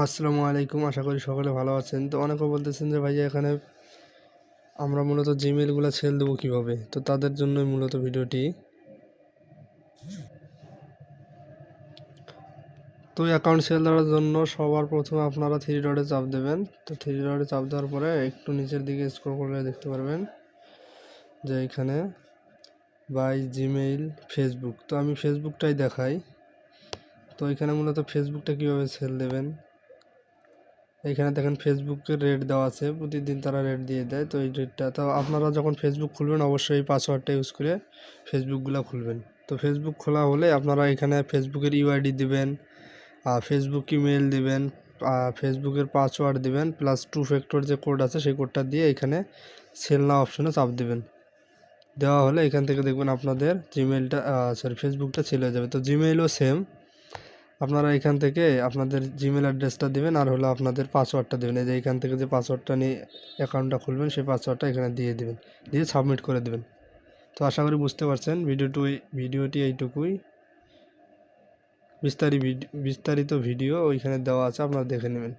আসসালামু আলাইকুম। আশা করি সকলে ভালো আছেন। তো অনেকে বলতেছেন যে ভাইয়া এখানে আমরা মূলত জিমেইলগুলো সেল দেবো কীভাবে? তো তাদের জন্যই মূলত ভিডিওটি। তো অ্যাকাউন্ট সেল দেওয়ার জন্য সবার প্রথমে আপনারা থ্রি ডটে চাপ দেবেন। তো থ্রি ডটে চাপ দেওয়ার পরে একটু নিচের দিকে স্ক্রল করলে দেখতে পারবেন যে এখানে বাই জিমেইল ফেসবুক। তো আমি ফেসবুকটাই দেখাই। তো এখানে মূলত ফেসবুকটা কীভাবে সেল দেবেন, এখানে দেখেন ফেসবুকের রেট দেওয়া আছে, প্রতিদিন তারা রেট দিয়ে দেয়। তো এই রেটটা তো আপনারা যখন ফেসবুক খুলবেন অবশ্যই এই পাসওয়ার্ডটা ইউজ করে ফেসবুকগুলো খুলবেন। তো ফেসবুক খোলা হলে আপনারা এখানে ফেসবুকের ইউআইডি দিবেন, ফেসবুক ইমেল দিবেন, ফেসবুকের পাসওয়ার্ড দিবেন, প্লাস 2 ফ্যাক্টর যে কোড আছে সেই কোডটা দিয়ে এখানে সেল নাও অপশনে চাপ দিবেন। দেওয়া হলে এখান থেকে দেখবেন আপনাদের জিমেইলটা ফেসবুকটা সেল হয়ে যাবে। তো জিমেইলও সেম, আপনারা এখান থেকে আপনাদের জিমেল অ্যাড্রেসটা দেবেন আর হলো আপনাদের পাসওয়ার্ডটা দেবেন। এই যে এখান থেকে যে পাসওয়ার্ডটা নিয়ে অ্যাকাউন্টটা খুলবেন সেই পাসওয়ার্ডটা এখানে দিয়ে দেবেন, দিয়ে সাবমিট করে দেবেন। তো আশা করি বুঝতে পারছেন। ভিডিওটি এইটুকুই। বিস্তারিত ভিডিও ওইখানে দেওয়া আছে, আপনারা দেখে নেবেন।